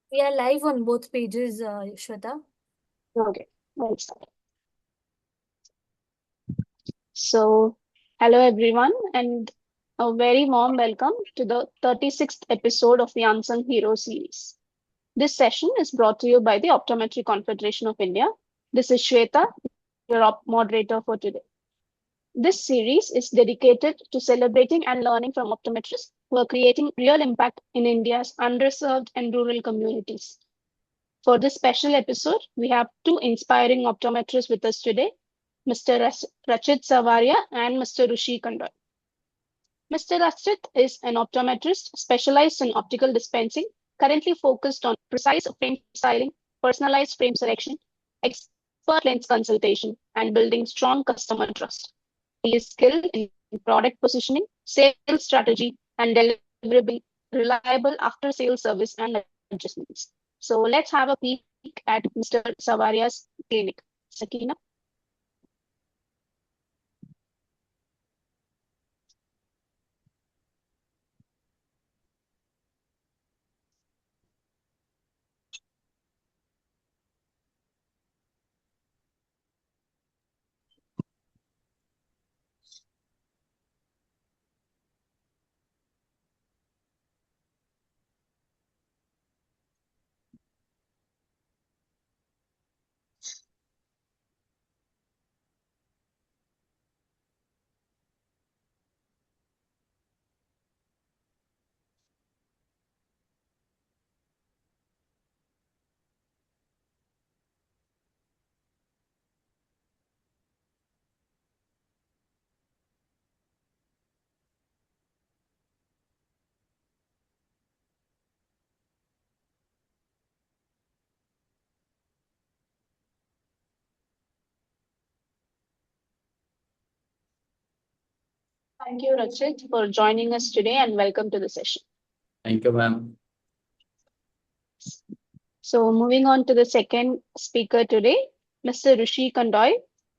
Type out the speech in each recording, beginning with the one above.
We are live on both pages, Shweta. Okay, let's start. So, hello everyone, and a very warm welcome to the 36th episode of the Unsung Hero series. This session is brought to you by the Optometry Confederation of India. This is Shweta, your moderator for today. This series is dedicated to celebrating and learning from optometrists who are creating real impact in India's underserved and rural communities. For this special episode, we have two inspiring optometrists with us today, Mr. Rachit Savaria and Mr. Rishi Kandoi. Mr. Rachit is an optometrist specialized in optical dispensing, currently focused on precise frame styling, personalized frame selection, expert lens consultation, and building strong customer trust. He is skilled in product positioning, sales strategy, and delivering reliable after sales service and adjustments. So let's have a peek at Mr. Savaria's clinic. Sakina. Thank you, Rachit, for joining us today and welcome to the session. Thank you, ma'am. So, moving on to the second speaker today, Mr. Rishi Kandoi,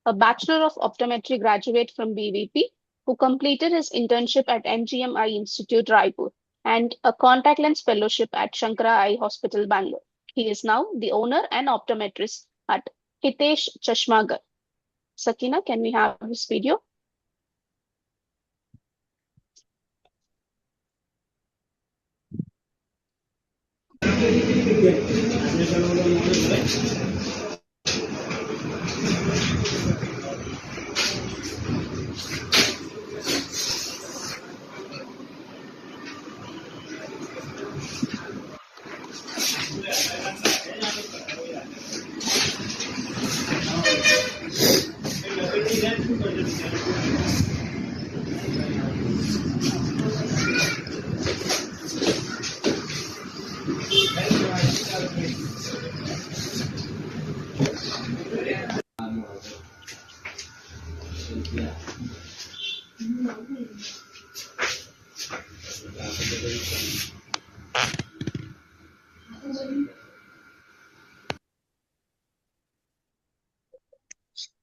a Bachelor of Optometry graduate from BVP, who completed his internship at MGM Eye Institute, Raipur, and a contact lens fellowship at Shankara Eye Hospital, Bangalore. He is now the owner and optometrist at Hitesh Chashmagar. Sakina, can we have this video?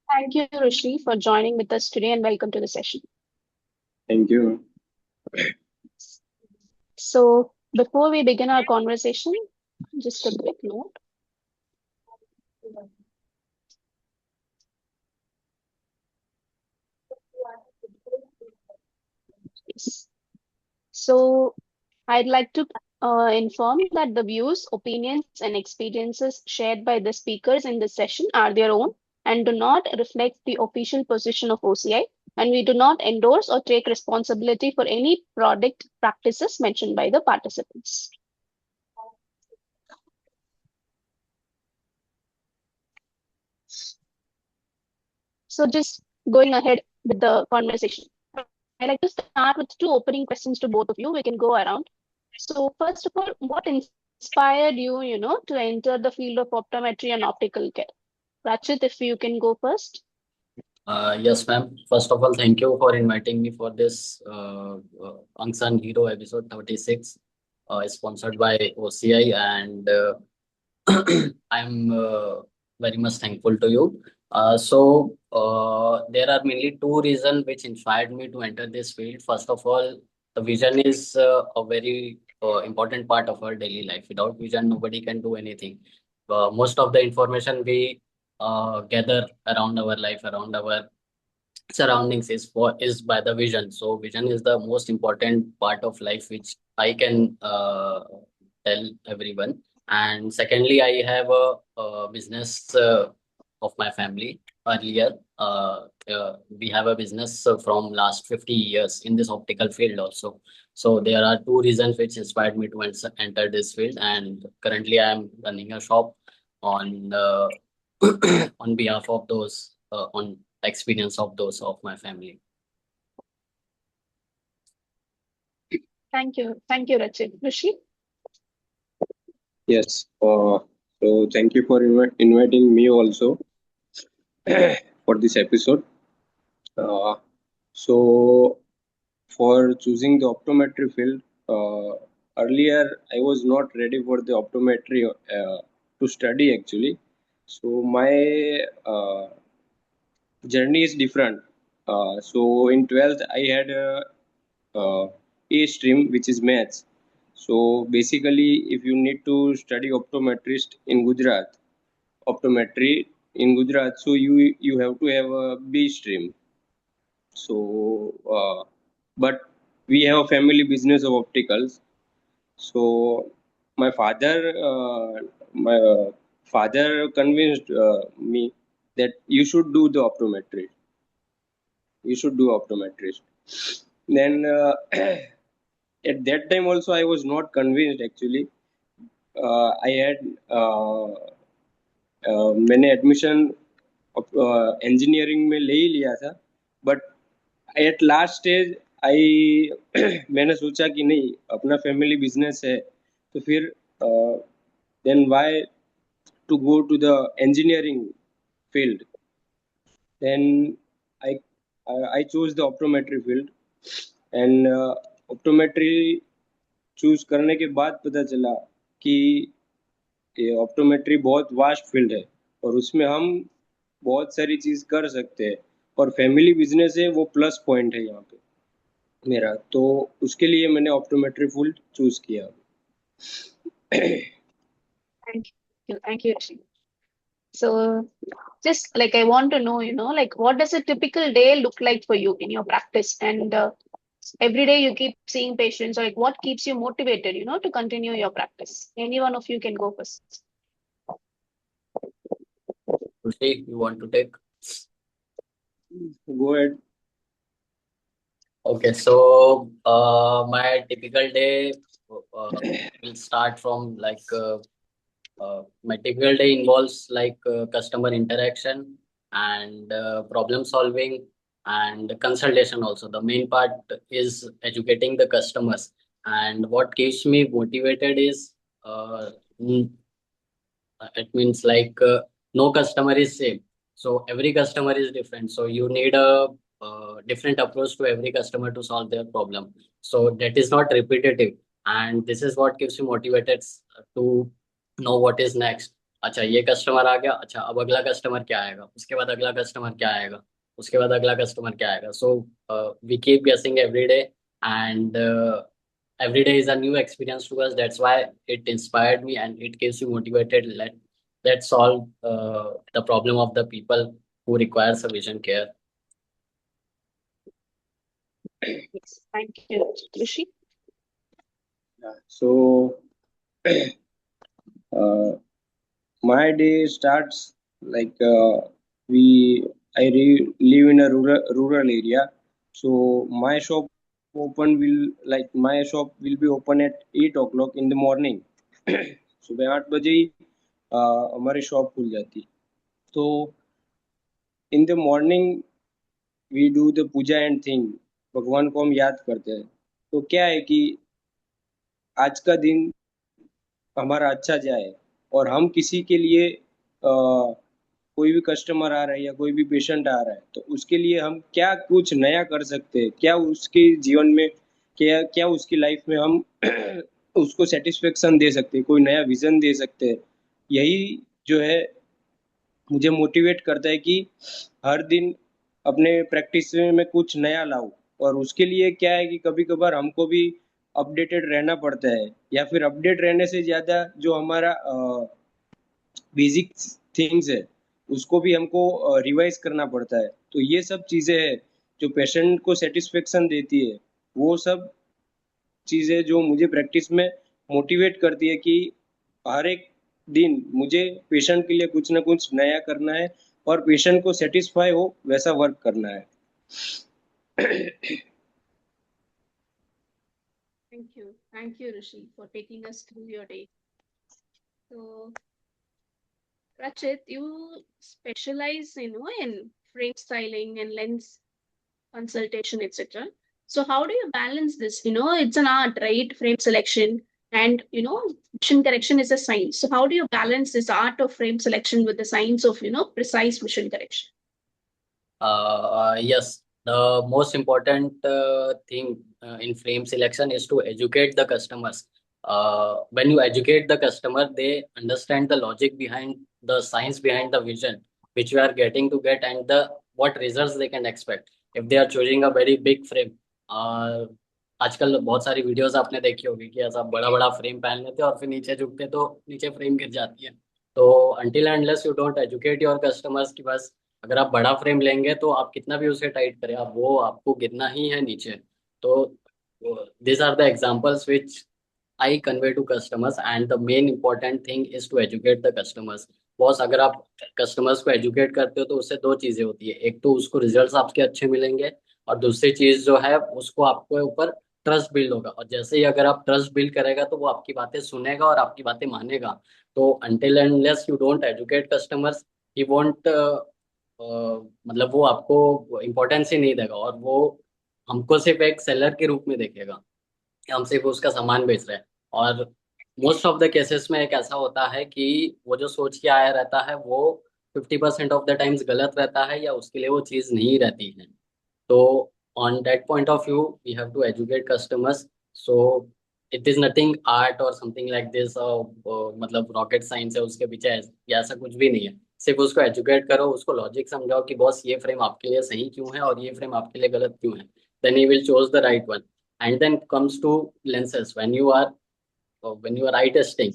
Thank you, Rishi, for joining with us today and welcome to the session. Thank you. So, before we begin our conversation, just a quick note. Yes. So, I'd like to inform that the views, opinions, and experiences shared by the speakers in this session are their own and do not reflect the official position of OCI, and we do not endorse or take responsibility for any product practices mentioned by the participants. So, just going ahead with the conversation. I'd like to start with two opening questions to both of you. We can go around. So, first of all, what inspired you, to enter the field of optometry and optical care? Rachit, if you can go first. Yes, ma'am. First of all, thank you for inviting me for this Unsung Hero episode 36, sponsored by OCI, and I'm very much thankful to you. There are mainly two reasons which inspired me to enter this field. First of all, the vision is a very important part of our daily life. Without vision, nobody can do anything. Most of the information we gather around our life, around our surroundings is by the vision. So vision is the most important part of life, which I can tell everyone. And secondly, I have a business of my family. Earlier, we have a business from last 50 years in this optical field also. So there are two reasons which inspired me to enter this field. And currently, I am running a shop on on behalf of those on experience of those of my family. Thank you. Thank you, Rachit. Rishi? Yes. So thank you for inviting me also for this episode. So for choosing the optometry field, earlier I was not ready for the optometry to study actually. So my journey is different. So in 12th I had a stream which is maths. So basically, if you need to study optometrist in Gujarat, optometry in Gujarat, so you have to have a B stream. So, but we have a family business of opticals. So my father convinced me that you should do the optometry. You should do optometrist. Then at that time also I was not convinced actually. I had मैंने admission engineering में ले ही लिया था but at last stage I मैंने सोचा कि नहीं अपना फैमिली बिजनेस है तो फिर then why to go to the engineering field then I I choose the optometry field and optometry choose करने के बाद पता चला कि ये ऑप्टोमेट्री बहुत वास्ट फील्ड है और उसमें हम बहुत सारी चीज कर सकते हैं और फैमिली बिजनेस है वो प्लस पॉइंट है यहाँ पे मेरा तो उसके लिए मैंने ऑप्टोमेट्री फील्ड चूज किया Thank you, Rishi. So, just like I want to know, like what does a typical day look like for you in your practice? And every day you keep seeing patients, or like what keeps you motivated, to continue your practice? Any one of you can go first. Tushri, you want to take? go ahead Okay, so my typical day will start from my typical day involves customer interaction and problem solving and consultation also. The main part is educating the customers, and what keeps me motivated is it means no customer is same. So every customer is different. So you need a different approach to every customer to solve their problem. So that is not repetitive, and this is what keeps you motivated to know what is next. अच्छा ये customer आ गया, अच्छा अब अगला customer क्या आएगा, उसके बाद अगला कस्टमर क्या आएगा, उसके बाद अगला कस्टमर क्या आएगा. So we keep guessing every day, and every day is a new experience to us. That's why it inspired me and it keeps you motivated. Let's solve the problem of the people who requires a vision care. Yes, thank you, Rishi. so my day starts like live in a rural area so my shop will be open at 8 o'clock in the morning सुबह 8 बजे ही हमारी shop खुल जाती तो in the morning we do the puja and thing भगवान को हम याद करते हैं तो क्या है कि आज का दिन हमारा अच्छा जाए और हम किसी के लिए कोई भी कस्टमर आ रहा है या कोई भी पेशेंट आ रहा है तो उसके लिए हम क्या कुछ नया कर सकते हैं क्या उसके जीवन में क्या क्या उसकी लाइफ में हम उसको सेटिस्फेक्शन दे सकते हैं कोई नया विजन दे सकते हैं यही जो है मुझे मोटिवेट करता है कि हर दिन अपने प्रैक्टिस में कुछ नया लाऊं और उसके लिए क्या है कि कभी कभार हमको भी अपडेटेड रहना पड़ता है, या फिर अपडेट रहने से ज़्यादा जो हमारा बेसिक थिंग्स है उसको भी हमको रिवाइज करना पड़ता है। तो ये सब चीज़ें हैं जो पेशेंट को सेटिस्फेक्शन देती है। वो सब चीज़ें जो मुझे प्रैक्टिस में मोटिवेट करती है कि हर एक दिन मुझे पेशेंट के लिए कुछ ना कुछ नया करना है और पेशेंट को सेटिस्फाई हो वैसा वर्क करना है। Thank you, Rishi, for taking us through your day. So, Rachit, you specialize, in frame styling and lens consultation, etc. So, how do you balance this? It's an art, right? Frame selection and vision correction is a science. So, how do you balance this art of frame selection with the science of precise vision correction? Yes, the most important thing in frame selection is to educate the customers. When you educate the customer, they understand the logic behind the science behind the vision which we are getting to get and the what results they can expect if they are choosing a very big frame. आजकल बहुत सारी videos आपने देखी होगी कि ऐसा बड़ा बड़ा फ्रेम पहन लेते हैं और फिर नीचे झुकते तो नीचे फ्रेम गिर जाती है। तो until and unless you don't educate your customers कि बस अगर आप बड़ा फ्रेम लेंगे तो आप कितना भी उसे टाइट करें आप वो आपको गिरना ही है नीचे। तो these are the examples which I convey to customers and the main important thing is to educate the customers। Boss अगर आप कस्टमर्स को एजुकेट करते हो तो उससे दो चीजें होती है, एक तो उसको रिजल्ट्स आपके अच्छे मिलेंगे और दूसरी चीज जो है उसको आपके ऊपर ट्रस्ट बिल्ड होगा, और जैसे ही अगर आप ट्रस्ट बिल्ड करेगा तो वो आपकी बातें सुनेगा और आपकी बातें मानेगा। तो until and unless you don't educate customers he won't मतलब वो आपको इम्पोर्टेंस ही नहीं देगा और वो हमको सिर्फ एक सेलर के रूप में देखेगा कि हम सिर्फ उसका सामान बेच रहे हैं। और मोस्ट ऑफ द केसेस में एक ऐसा होता है कि वो जो सोच के आया रहता है वो 50% ऑफ द टाइम्स गलत रहता है या उसके लिए वो चीज़ नहीं रहती है। तो on that point of view we have to educate customers, so it is nothing art or something like this मतलब रॉकेट साइंस है उसके पीछे या ऐसा कुछ भी नहीं है। सिर्फ उसको एजुकेट करो, उसको लॉजिक समझाओ कि बॉस ये फ्रेम आपके लिए सही क्यों है और ये फ्रेम आपके लिए गलत क्यों है, then he will choose the right one. And then comes to lenses, when you are eye testing,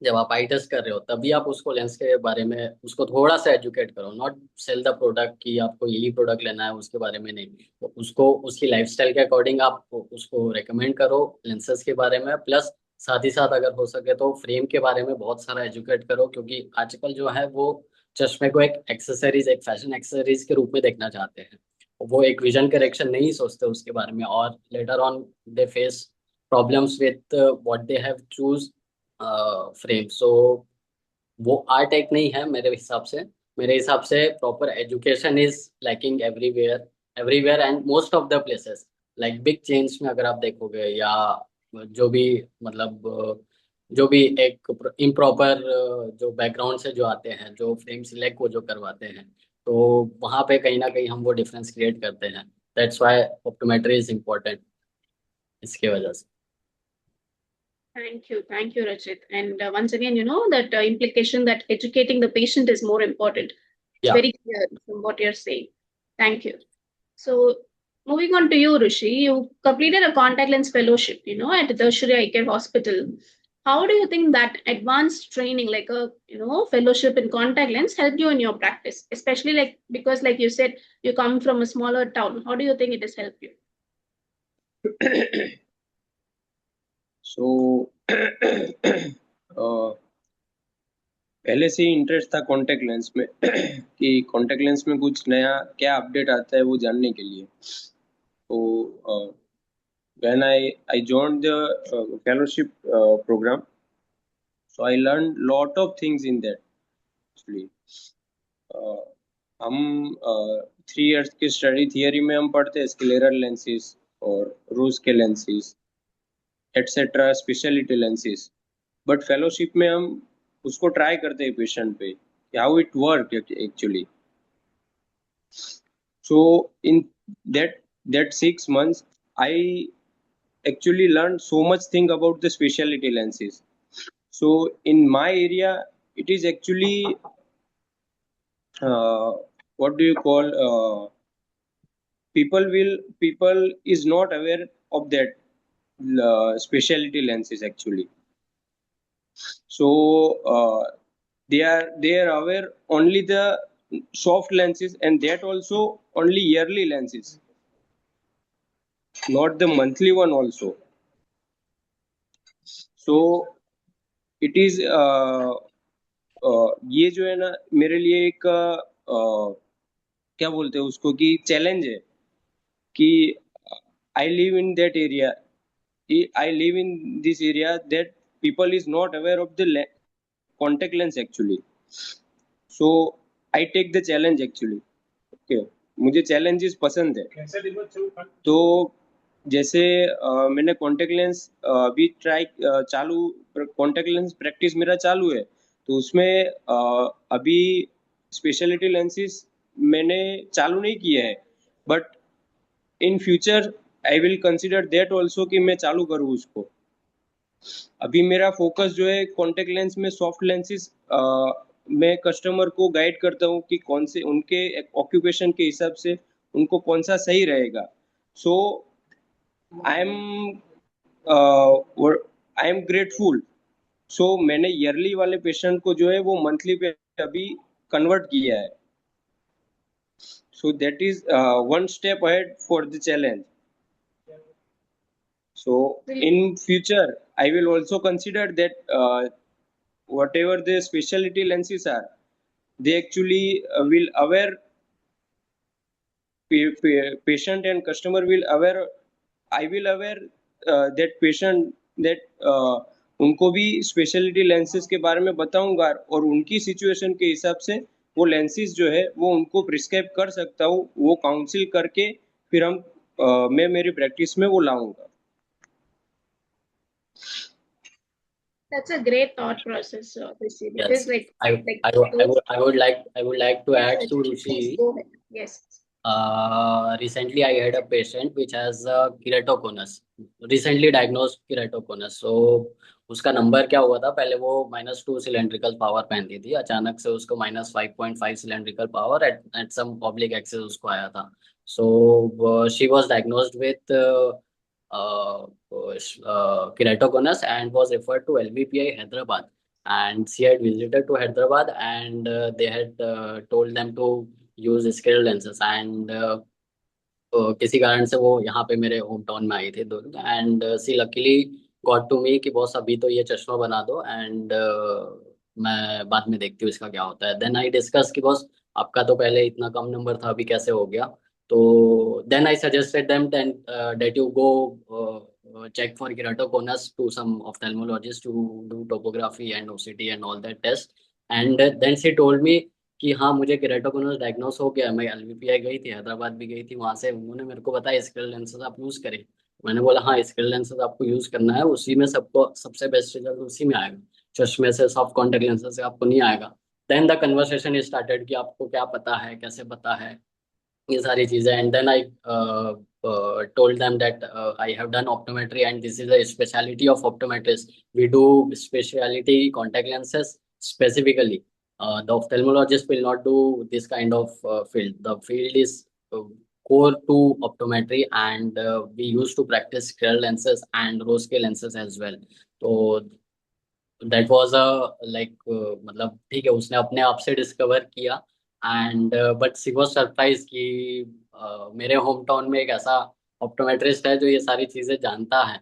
जब आप आई टेस्ट कर रहे हो तभी आप उसको लेंस के बारे में उसको थोड़ा सा एजुकेट करो, नॉट सेल द प्रोडक्ट कि आपको यही प्रोडक्ट लेना है उसके बारे में नहीं। तो उसको उसकी लाइफस्टाइल के अकॉर्डिंग आप उसको रेकमेंड करो लेंसेज के बारे में, प्लस साथ ही साथ अगर हो सके तो फ्रेम के बारे में बहुत सारा एजुकेट करो, क्योंकि आजकल जो है वो चश्मे को एक एक्सेसरीज एक फैशन एक्सेसरीज के रूप में देखना चाहते हैं। वो एक विजन करेक्शन नहीं सोचते उसके बारे में और letter on they face problems with what they have choose frame. So वो आर्ट एक नहीं है मेरे हिसाब से proper education is lacking everywhere everywhere and most of the places, like big chains में अगर आप देखोगे या जो भी मतलब जो भी एक इम्प्रॉपर जो बैकग्राउंड से जो आते हैं जो फ्रेम सिलेक्ट को जो करवाते हैं, तो वहाँ पे कहीं ना कहीं हम वो डिफरेंस क्रिएट करते हैं। That's why optometry is important, इसके वजह से। Thank you, Rachit. And once again, that implication that educating the patient is more important. It's या very clear from what you're saying. Thank you. So, moving on to you, Rishi, you completed a contact lens fellowship, at the Tertiary Eye Care Hospital. How do you think that advanced training, like a fellowship in contact lens, helped you in your practice? Especially because, like you said, you come from a smaller town. How do you think it has helped you? सो पहले से ही interest था contact lens में कि contact lens में कुछ नया क्या update आता है वो जानने के लिए। तो when I joined the fellowship program, so I learned lot of things in that actually। हम 3 years की स्टडी थियरी में हम पढ़ते हैं स्क्लेरल लेंसेज और रूस के lenses etcetera speciality lenses, but fellowship में हम उसको ट्राई करते हैं पेशेंट पे how it work actually. So in that 6 months I actually learned so much thing about the specialty lenses। so in my area it is actually what do you call people is not aware of that specialty lenses actually. So they are aware only the soft lenses, and that also only yearly lenses, not the monthly one also. So it is ये जो है ना मेरे लिए एक क्या बोलते हैं उसको कि चैलेंज है कि I live in that area, I live in this area that people is not aware of the contact lens actually. So I take the challenge actually. Okay, मुझे challenges पसंद है. तो जैसे मैंने कॉन्टेक्ट लेंस अभी try चालू contact lens practice मेरा चालू है, तो उसमें अभी स्पेशलिटी लेंसेज मैंने चालू नहीं किया है, but in future I will consider that also कि मैं चालू करूँ उसको. अभी मेरा फोकस जो है कॉन्टेक्ट लेंस में सॉफ्ट लेंसेज मैं कस्टमर को गाइड करता हूँ कि कौन से उनके ऑक्यूपेशन के हिसाब से उनको कौन सा सही रहेगा. सो आई एम ग्रेटफुल. सो मैंने ईयरली वाले पेशेंट को जो है वो मंथली पे अभी कन्वर्ट किया है. So that is one step ahead for the challenge. So in future, I will also consider that whatever the specialty lenses are, they actually will aware patient and customer will aware. I will aware that patient that उनको भी speciality lenses के बारे में बताऊंगा और उनकी situation के हिसाब से वो लेंसेज जो है वो उनको प्रिस्क्राइब कर सकता हूँ. वो काउंसिल करके फिर मैं मेरी प्रैक्टिस में वो लाऊंगा. That's a great thought process, Rishi, because Yes, I would like to add to Ruchi. Go ahead. Yes. Recently I had a patient which has keratoconus, recently diagnosed keratoconus. So उसका number क्या हुआ था, पहले वो -2 cylindrical power पहनती थी, अचानक से उसको -5.5 cylindrical power at some oblique axis उसको आया था. So she was diagnosed with keratoconus and was referred to LVPI Hyderabad, and she had visited to Hyderabad and they had told them to use scale lenses and किसी कारण से वो यहाँ पे मेरे होम टाउन में आई थी दोनों. And see luckily got to me कि बॉस अभी तो ये चश्मा बना दो एंड मैं बाद में देखती हूँ इसका क्या होता है. देन आई डिस्कस कि बॉस आपका तो पहले इतना कम नंबर था, अभी कैसे हो गया. तो then I suggested them that you go check for keratoconus to some ophthalmologist to do topography and OCT and all that test. And then she told me कि हाँ मुझे केराटोकोनस डायग्नोस हो गया. मैं एलवीपीआई गई थी, हैदराबाद भी गई थी, वहां से उन्होंने मेरे को बताया स्क्रीन लेंसेज आप यूज करें. मैंने बोला हाँ स्क्रीन लेंसेज आपको यूज करना है, उसी में सबको सबसे बेस्ट रिजल्ट उसी में आएगा, चश्मे से सॉफ्ट कॉन्टेक्ट लेंसेज से आपको नहीं आएगा. देन द कन्वर्सेशन स्टार्टेड कि आपको क्या पता है, कैसे पता है, ये सारी चीजें. And then I told them that I have done optometry and this is a specialty of optometrists. We do specialty contact lenses specifically. The ophthalmologist will not do this kind of field. The field is core to optometry and we used to practice scale lenses and rose scale lenses as well. So that was a मतलब ठीक है, उसने अपने आप से discover किया. And but she was surprise कि मेरे होम टाउन में एक ऐसा ऑप्टोमेट्रिस्ट है जो ये सारी चीजें जानता है.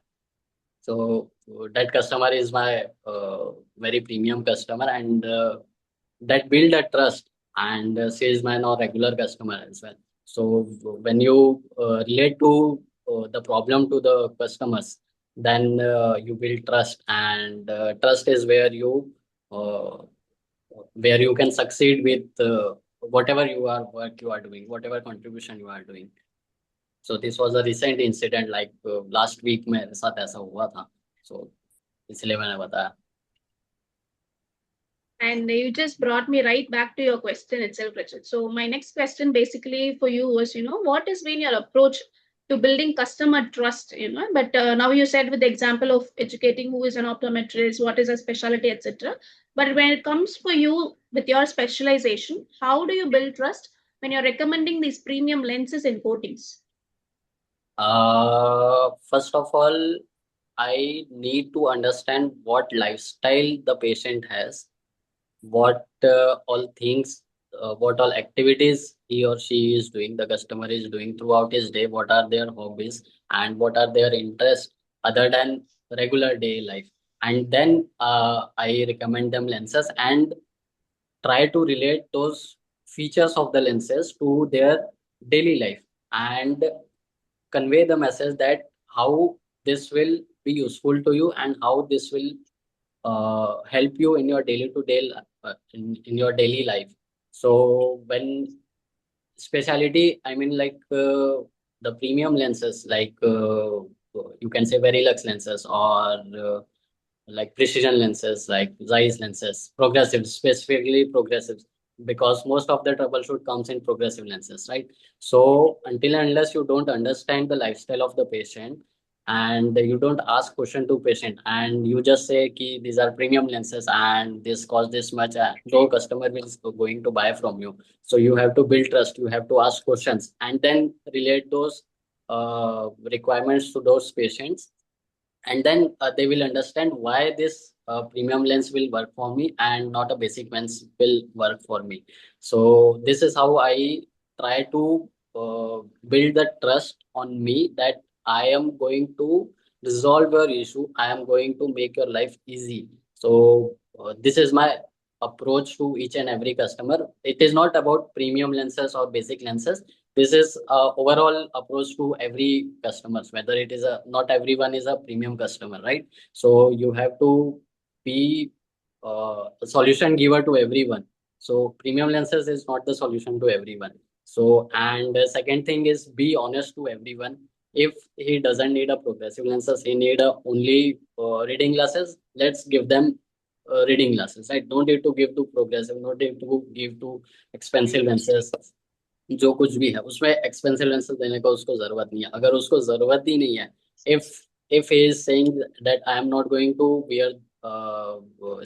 So that customer is my very premium customer and that build a trust and she is my now regular customer as well. So when you relate to the problem to the customers, then you build trust and trust is where you can succeed with whatever work you are doing, whatever contribution you are doing. So this was a recent incident like last week मेरे साथ ऐसा हुआ था, so इसलिए मैंने बताया. And you just brought me right back to your question itself, Richard. So my next question basically for you was, what has been your approach to building customer trust, but now you said with the example of educating who is an optometrist, what is a specialty, etc. But when it comes for you with your specialization, how do you build trust when you're recommending these premium lenses and coatings? First of all, I need to understand what lifestyle the patient has, what all things, what all activities he or she is doing, the customer is doing throughout his day, what are their hobbies and what are their interests other than regular day life. And then I recommend them lenses and try to relate those features of the lenses to their daily life and convey the message that how this will be useful to you and how this will help you in your daily to day in your daily life. So when speciality, I mean like the premium lenses, like you can say Verilux lenses or like precision lenses, like Zeiss lenses, progressive, specifically progressive, because most of the troubleshoot comes in progressive lenses, right? So until and unless you don't understand the lifestyle of the patient and you don't ask question to patient and you just say ki these are premium lenses and this cost this much, no customer is going to buy from you. So you have to build trust, you have to ask questions and then relate those requirements to those patients, and then they will understand why this premium lens will work for me and not a basic lens will work for me. So this is how I try to build the trust on me that I am going to resolve your issue, I am going to make your life easy. So this is my approach to each and every customer. It is not about premium lenses or basic lenses. This is overall approach to every customers, whether it is a, not everyone is a premium customer, right? So you have to be a solution giver to everyone. So premium lenses is not the solution to everyone. So, and the second thing is be honest to everyone. If he doesn't need a progressive lenses, he need a only reading glasses, let's give them reading glasses, right? Don't need to give to progressive, not need to give to expensive lenses. जो कुछ भी है उसमें expensive lenses देने का उसको जरूरत नहीं है, अगर उसको जरूरत ही नहीं है, if if he is saying that I am not going to wear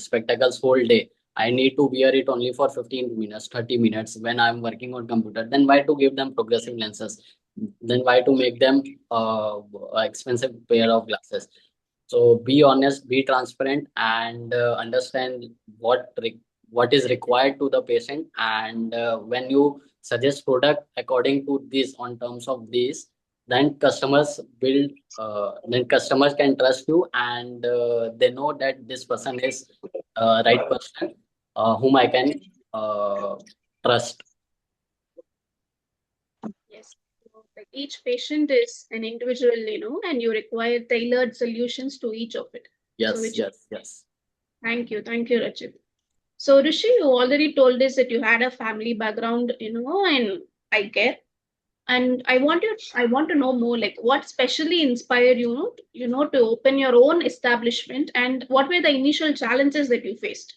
spectacles whole day, I need to wear it only for 15 minutes 30 minutes when I'm working on computer, then why to give them progressive lenses, then why to make them expensive pair of glasses. So be honest, be transparent, and understand what is required to the patient. And when you suggest product according to this, on terms of this, then customers can trust you, and they know that this person is right person whom I can uh, trust. Yes. So, like each patient is an individual, and you require tailored solutions to each of it. Yes, which- yes. Thank you, Rachit. So, Rishi, you already told us that you had a family background, in eye care. And I want to know more, like what specially inspired to open your own establishment, and what were the initial challenges that you faced?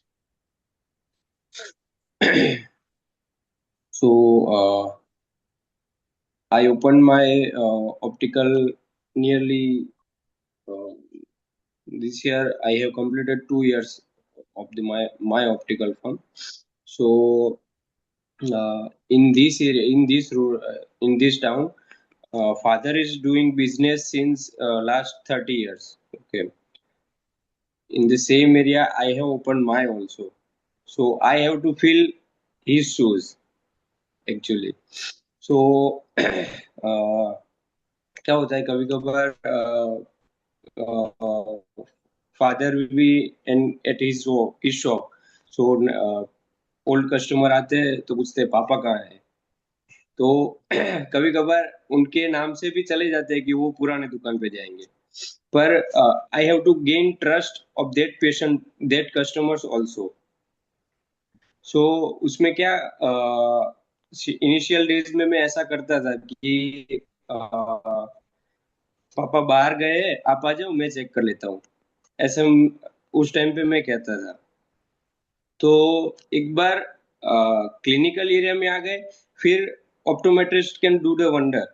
So I opened my optical nearly this year. I have completed 2 years of my optical firm. So in this area, in this town, father is doing business since last 30 years. Okay. In the same area, I have opened my also. So I have to fill his shoes actually. So क्या होता है कभी कभार father will be at his shop. So old customer आते हैं तो पूछते हैं पापा कहाँ है. तो कभी कभार उनके नाम से भी चले जाते हैं कि वो पुराने दुकान पे जाएंगे. पर I have to gain trust of that patient, that customers also. So उसमें क्या इनिशियल डेज में मैं ऐसा करता था कि पापा बाहर गए, आप आ जाओ, मैं चेक कर लेता हूँ, ऐसे उस टाइम पे मैं कहता था. तो एक बार क्लिनिकल एरिया में आ गए, फिर optometrist can do the wonder.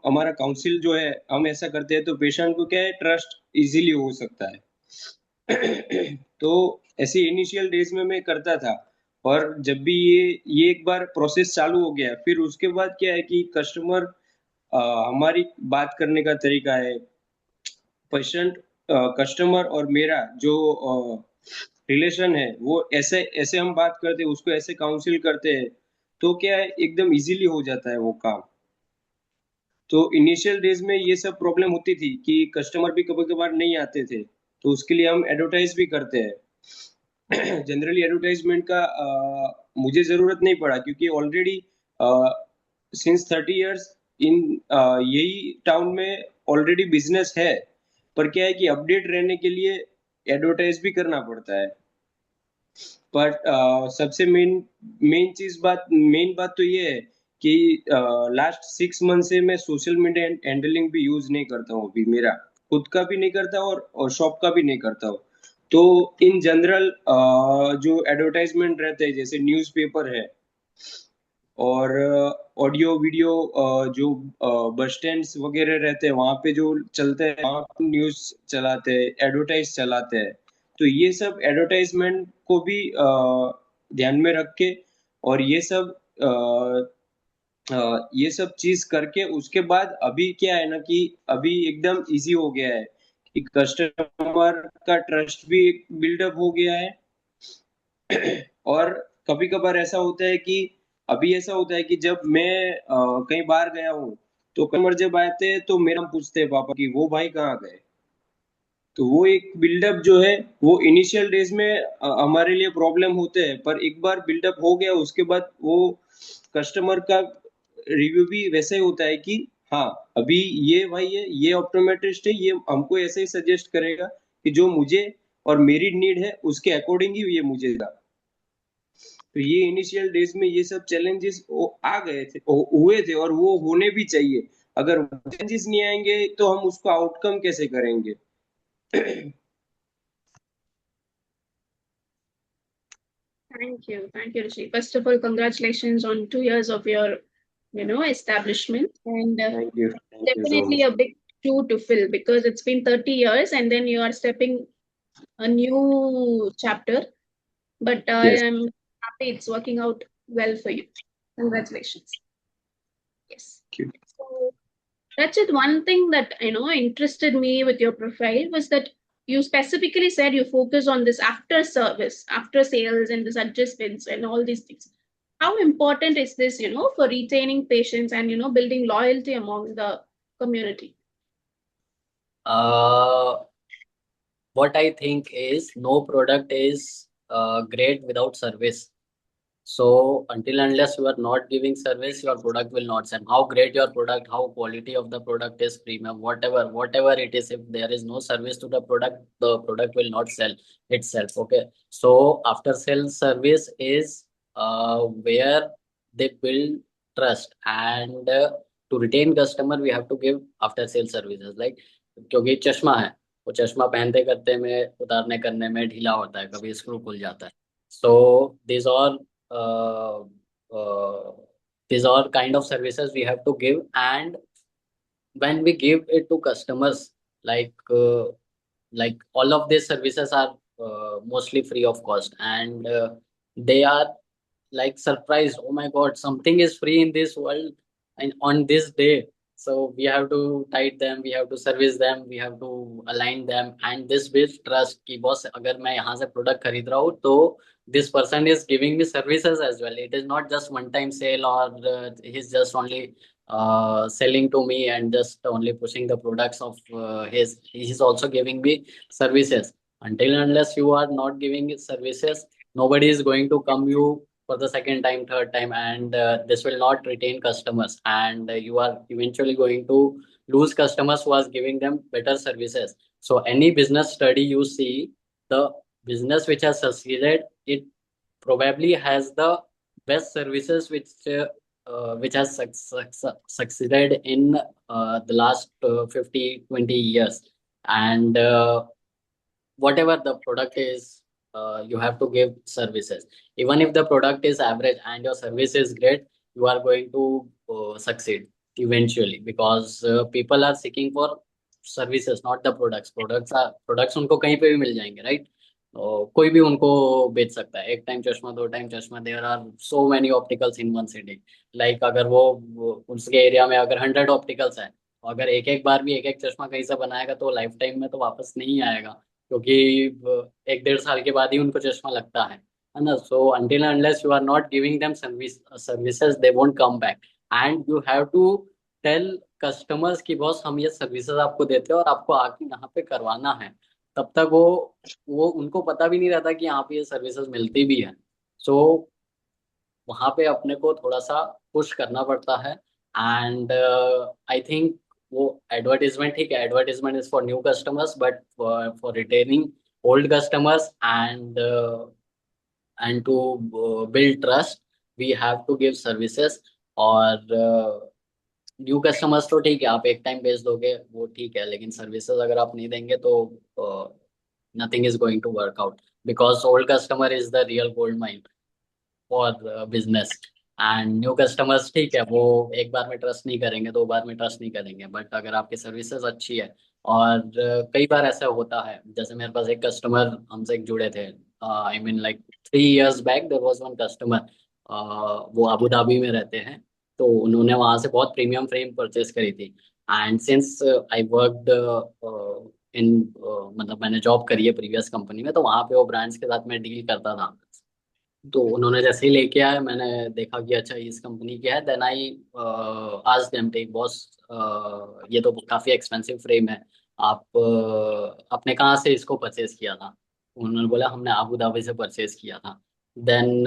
हमारा काउंसिल जो है, हम ऐसा करते हैं तो पेशेंट को क्या है, ट्रस्ट इजीली हो सकता है. तो ऐसे इनिशियल डेज में मैं करता था. और जब भी ये एक बार प्रोसेस चालू हो गया, फिर उसके बाद क्या है कि कस्टमर हमारी बात करने का तरीका है, पेशेंट कस्टमर और मेरा जो रिलेशन है वो ऐसे ऐसे हम बात करते हैं, उसको ऐसे काउंसिल करते हैं, तो क्या है एकदम इजीली हो जाता है वो काम। तो इनिशियल डेज में ये सब प्रॉब्लम होती थी कि कस्टमर भी कभी कभार नहीं आते थे, तो उसके लिए हम एडवर्टाइज भी करते हैं। जनरली एडवर्टाइजमेंट का मुझे जरूरत नहीं पड़ा, क्योंकि ऑलरेडी सिंस 30 इयर्स इन यही टाउन में ऑलरेडी बिजनेस है। पर क्या है कि अपडेट रहने के लिए एडवर्टाइज भी करना पड़ता है। पर सबसे मेन बात तो ये है कि लास्ट 6 मंथ से मैं सोशल मीडिया हैंडलिंग भी यूज नहीं करता हूँ। अभी मेरा खुद का भी नहीं करता और शॉप का भी नहीं करता हूँ। तो इन जनरल जो एडवर्टाइजमेंट रहते हैं, जैसे न्यूज़पेपर है और ऑडियो वीडियो, जो बस स्टैंड वगैरह रहते हैं वहां पे जो चलते हैं, वहां न्यूज चलाते हैं, एडवर्टाइज चलाते हैं। तो ये सब एडवर्टाइजमेंट को भी ध्यान में रख के और ये सब चीज करके उसके बाद अभी क्या है ना कि अभी एकदम इजी हो गया है कि कस्टमर का ट्रस्ट भी बिल्डअप हो गया है। और कभी कभार ऐसा होता है कि अभी ऐसा होता है कि जब मैं कहीं बाहर गया हूँ, तो कस्टमर जब आते हैं तो मेरा नाम पूछते हैं पापा कि वो भाई कहाँ गए। तो वो एक बिल्डअप जो है वो इनिशियल डेज में हमारे लिए प्रॉब्लम होते हैं, पर एक बार बिल्डअप हो गया उसके बाद वो कस्टमर का रिव्यू भी वैसे ही होता है कि हाँ, अभी ये भाई है, ये ऑप्टोमेट्रिस्ट है, ये हमको ऐसे ही सजेस्ट करेगा कि जो मुझे और मेरी नीड है उसके अकॉर्डिंग ही ये मुझे देगा। तो ये इनिशियल डेज में ये सब चैलेंजेस आ गए थे, हुए थे, और वो होने भी चाहिए। अगर चैलेंजेस नहीं आएंगे तो हम उसको आउटकम कैसे करेंगे? Thank you, Rishi. First of all, congratulations on 2 years of your, establishment, and Thank you so definitely much. a big shoe to fill because it's been 30 years and then you are stepping a new chapter. But I Yes. am happy it's working out well for you. Congratulations. Yes. Thank you. So that's it. One thing that interested me with your profile was that you specifically said you focus on this after service, after sales, and this adjustments and all these things. How important is this, for retaining patients and building loyalty among the community? What I think is no product is great without service. So until unless you are not giving service, your product will not sell. How great your product, how quality of the product is premium, whatever it is, if there is no service to the product will not sell itself. Okay. So after sales service is where they build trust, and to retain customer we have to give after sales services. Like क्योंकि चश्मा है, वो चश्मा पहनते करते में उतारने करने में ढीला होता है, कभी स्क्रू खुल जाता है. So these are uh, uh, these are kind of services we have to give, and when we give it to customers, like all of these services are mostly free of cost, and they are like surprised, oh my god, something is free in this world and on this day. So we have to guide them, we have to service them, we have to align them, and this builds trust कि boss अगर मैं यहाँ से product खरीद रहा हूँ तो this person is giving me services as well. It is not just one time sale, or he's just only selling to me and just only pushing the products of his. He's also giving me services. Until and unless you are not giving services, nobody is going to come you for the second time, third time, and this will not retain customers, and you are eventually going to lose customers who are giving them better services. So any business study you see, the business which has succeeded, it probably has the best services which has succeeded in the last 50, 20 years. And whatever the product is, you have to give services. Even if the product is average and your service is great, you are going to succeed eventually, because people are seeking for services, not the products. Products उनको कहीं पे भी मिल जाएंगे, right? कोई भी उनको बेच सकता है, एक टाइम चश्मा, दो टाइम चश्मा. There are so many opticals in one city. Like अगर वो उसके एरिया में अगर 100 ऑप्टिकल्स है, अगर एक एक बार भी एक एक चश्मा कहीं से बनाएगा तो लाइफ टाइम में तो वापस नहीं आएगा, क्योंकि एक डेढ़ साल के बाद ही उनको चश्मा लगता है ना। सो until and unless you are not giving them services they won't come back, and you have to tell customers कि बॉस हम ये सर्विसेज आपको देते हैं और आपको आके यहाँ पे करवाना है। तब तक वो उनको पता भी नहीं रहता कि यहाँ पे ये सर्विसेज मिलती भी है। सो वहाँ पे अपने को थोड़ा सा पुश करना पड़ता है। एंड आई थिंक वो एडवर्टीजमेंट, ठीक है, advertisement is for new customers, but for retaining old customers and to build trust we have to give services। और न्यू कस्टमर्स तो ठीक है, आप एक टाइम बेच दोगे वो ठीक है, लेकिन सर्विसेज अगर आप नहीं देंगे तो nothing is going to work out, because old customer is the real gold mine for business. And new customers ठीक है, वो एक बार में ट्रस्ट नहीं करेंगे, दो बार में ट्रस्ट नहीं करेंगे, बट अगर आपकी सर्विसेज अच्छी है। और कई बार ऐसा होता है, जैसे मेरे पास एक कस्टमर हमसे एक जुड़े थे, I mean like 3 years back there was one customer, वो अबू धाबी में रहते हैं। तो उन्होंने वहां से बहुत प्रीमियम फ्रेम परचेज करी थी। And since I worked in, मतलब मैंने जॉब करी है प्रीवियस कंपनी में, तो वहां पे वो ब्रांड्स के साथ मैं डील करता था। तो उन्होंने जैसे ही लेके आए मैंने देखा कि अच्छा इस कंपनी की है, then I asked them take boss, ये तो काफी एक्सपेंसिव फ्रेम है, आप आपने कहाँ से इसको परचेज किया था? उन्होंने बोला हमने अबू धाबी से परचेज किया था। देन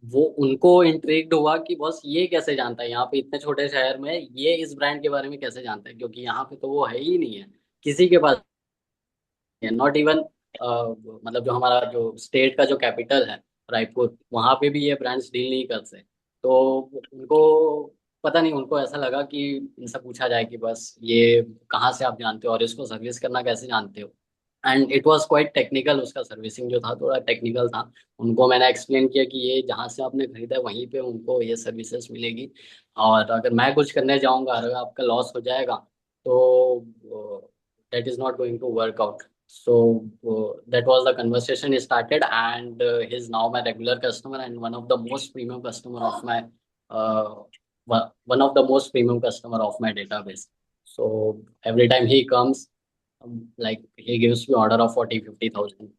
वो उनको इंट्रिग्ड हुआ कि बॉस ये कैसे जानता है, यहाँ पे इतने छोटे शहर में ये इस ब्रांड के बारे में कैसे जानता है, क्योंकि यहाँ पे तो वो है ही नहीं है, किसी के पास, नॉट इवन, मतलब जो हमारा जो स्टेट का जो कैपिटल है रायपुर, वहां पे भी ये ब्रांड्स डील नहीं करते। तो उनको पता नहीं, उनको ऐसा लगा कि इनसे पूछा जाए कि बस ये कहाँ से आप जानते हो और इसको सर्विस करना कैसे जानते हो। And it was quite technical, उसका सर्विसिंग जो था थोड़ा टेक्निकल था। उनको मैंने एक्सप्लेन किया कि ये जहाँ से आपने खरीदा है वहीं पे उनको ये सर्विसेज मिलेगी, और अगर मैं कुछ करने जाऊंगा अगर आपका लॉस हो जाएगा तो that is not going to work out. So that was the conversation he started, and he's now my regular customer and one of the most premium customer of my uh, one of the most premium customer of my database. So every time he comes, like he gives me order of 40-50 thousand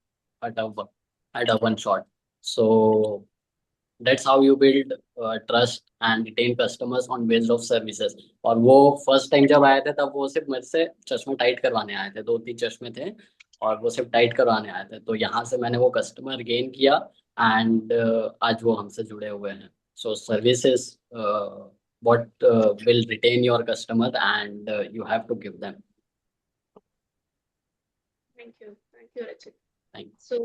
at a one shot. So that's how you build trust and retain customers on based of services। और वो first time जब आए थे तब वो सिर्फ मेरे से चश्मे टाइट करवाने आए थे, 2-3 चश्मे थे और वो सिर्फ टाइट करवाने आए थे। तो यहाँ से मैंने वो कस्टमर गेन किया, एंड आज वो हमसे जुड़े हुए हैं। So services what will retain your customer, and you have to give them। Thank you, Rachit. Thanks. So,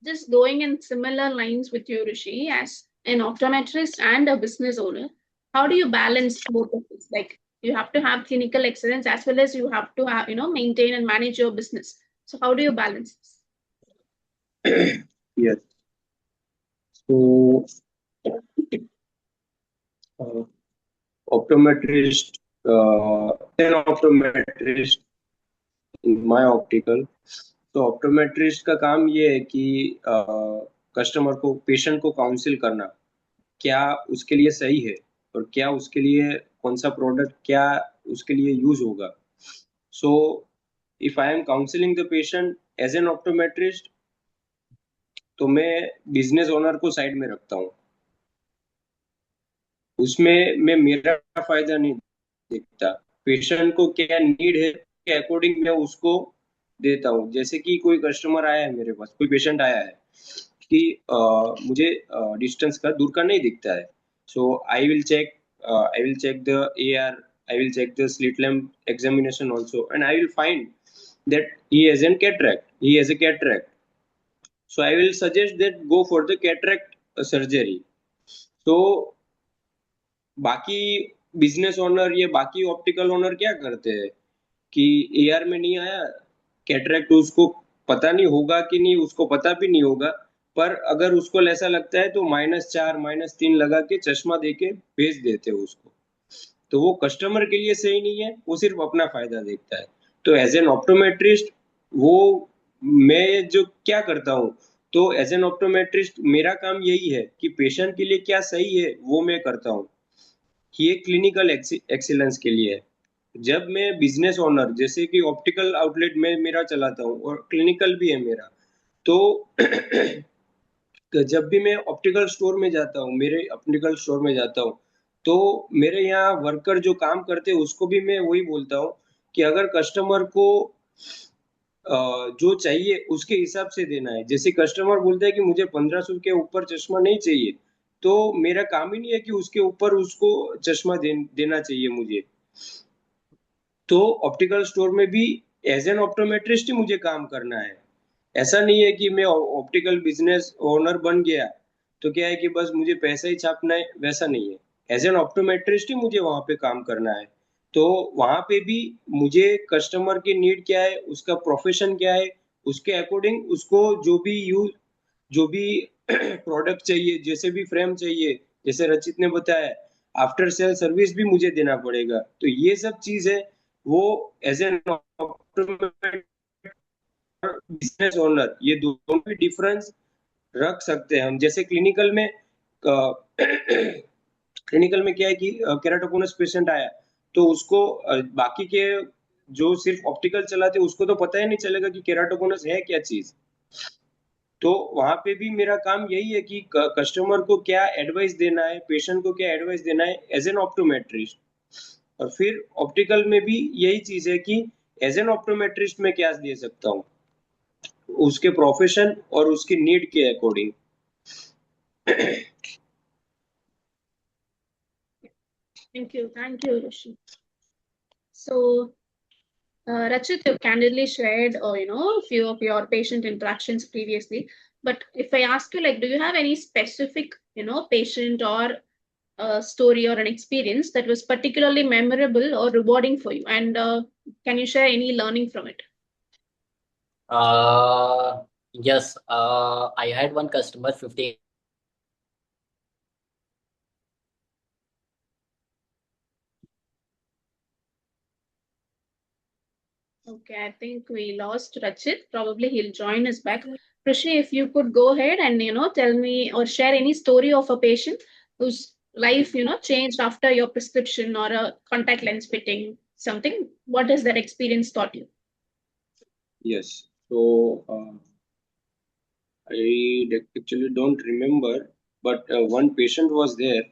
just going in similar lines with you, Rishi, as an optometrist and a business owner, how do you balance both of this? Like, you have to have clinical excellence as well as you have to have, maintain and manage your business. So, how do you balance this? Yes. So, optometrist, an optometrist in my optical, तो optometrist का काम ये है कि customer को, patient को council करना, क्या उसके लिए सही है और क्या उसके लिए कौन सा प्रोडक्ट क्या उसके लिए यूज होगा। So if I am counselling the patient as an optometrist, तो मैं बिजनेस ओनर को साइड में रखता हूँ, उसमें मैं मेरा फायदा नहीं देखता, पेशेंट को क्या नीड है के अकॉर्डिंग मैं उसको देता हूँ। जैसे कि कोई कस्टमर आया है मेरे पास, कोई पेशेंट आया है कि मुझे डिस्टेंस का दूर का नहीं दिखता है, so I will check the AR, I will check the slit lamp examination also, and I will find that he has a cataract, so I will suggest that go for the cataract surgery। तो बाकी business owner या बाकी optical owner क्या करते हैं कि AR में नहीं आया कैटरेक्ट, उसको पता नहीं होगा कि नहीं, उसको पता भी नहीं होगा, पर अगर उसको ऐसा लगता है तो -4 -3 लगा के चश्मा देके भेज देते हैं उसको। तो वो कस्टमर के लिए सही नहीं है, वो सिर्फ अपना फायदा देखता है। तो एज एन ऑप्टोमेट्रिस्ट वो मैं जो क्या करता हूँ, तो एज एन ऑप्टोमेट्रिस्ट मेरा काम यही है कि पेशेंट के लिए क्या सही है वो मैं करता हूँ, ये क्लिनिकल एक्सीलेंस के लिए है। जब मैं बिजनेस ओनर, जैसे कि ऑप्टिकल आउटलेट में मेरा चलाता हूँ और क्लिनिकल भी है मेरा, तो जब भी मैं ऑप्टिकल स्टोर में जाता हूँ, मेरे ऑप्टिकल स्टोर में जाता हूँ, तो मेरे यहाँ वर्कर जो काम करते हैं उसको भी मैं वही बोलता हूँ कि अगर कस्टमर को जो चाहिए उसके हिसाब से देना है। जैसे कस्टमर बोलता है कि मुझे 1500 के ऊपर चश्मा नहीं चाहिए, तो मेरा काम ही नहीं है कि उसके ऊपर उसको चश्मा देना चाहिए मुझे। तो ऑप्टिकल स्टोर में भी एज एन ऑप्टोमेट्रिस्ट ही मुझे काम करना है। ऐसा नहीं है कि मैं ऑप्टिकल बिजनेस ओनर बन गया तो क्या है कि बस मुझे पैसा ही छापना है, वैसा नहीं है। एज एन ऑप्टोमेट्रिस्ट ही मुझे वहां पे काम करना है। तो वहां पे भी मुझे कस्टमर की नीड क्या है, उसका प्रोफेशन क्या है, उसके अकॉर्डिंग उसको जो भी प्रोडक्ट चाहिए, जैसे भी फ्रेम चाहिए, जैसे रचित ने बताया, आफ्टर सेल सर्विस भी मुझे देना पड़ेगा। तो ये सब चीज है, वो एज एन बिजनेस ओनर, ये दोनों में डिफरेंस रख सकते हैं हम। जैसे क्लिनिकल में क्लिनिकल में क्या है कि केराटोकोनस पेशेंट आया, तो उसको बाकी के जो सिर्फ ऑप्टिकल चलाते हैं उसको तो पता ही नहीं चलेगा कि केराटोकोनस है क्या चीज। तो वहां पे भी मेरा काम यही है कि कस्टमर को क्या एडवाइस देना है, पेशेंट को क्या एडवाइस देना है एज एन ऑप्टोमेट्रिस्ट। और फिर ऑप्टिकल में भी यही चीज है कि एज एन ऑप्टोमेट्रिस्ट में क्या दे सकता हूँ, उसके प्रोफेशन और उसकी नीड के according. Thank you, Rishi. So, Rachit, you've candidly shared, a few of your patient interactions previously. But if I ask you, like, do you have any specific, patient or story or an experience that was particularly memorable or rewarding for you? And can you share any learning from it? Yes, I had one customer 15. Okay, I think we lost Rachit. Probably he'll join us back. Rishi, if you could go ahead and tell me or share any story of a patient whose life changed after your prescription or a contact lens fitting, something. What has that experience taught you? Yes. So actually don't remember, but one patient was there.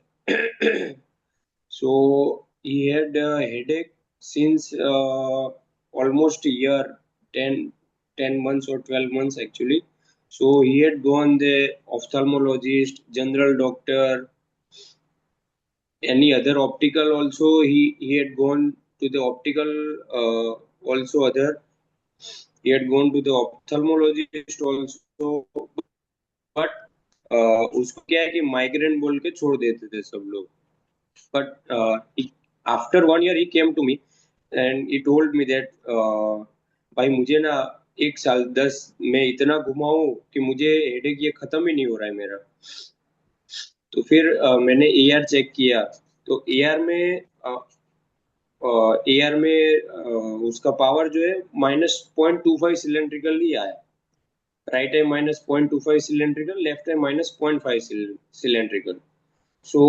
So he had a headache since almost a year, 10 months or 12 months actually. So he had gone the ophthalmologist, general doctor, any other optical also. He had gone to the optical also other. He had gone to the ophthalmologist also, but उसको क्या है कि migraine बोल के छोड़ देते थे सब लोग। But after 1 year he came to me and he told me that भाई मुझे ना 1 साल 10 मैं इतना घुमाऊं कि मुझे हेडेक ये खत्म ही नहीं हो रहा है मेरा। तो फिर मैंने एआर चेक किया, तो एआर में उसका पावर जो है -0.25 सिलेंड्रिकल ही आया। राइट है -0.25 सिलेंड्रिकल, लेफ्ट है -0.5 cylindrical. So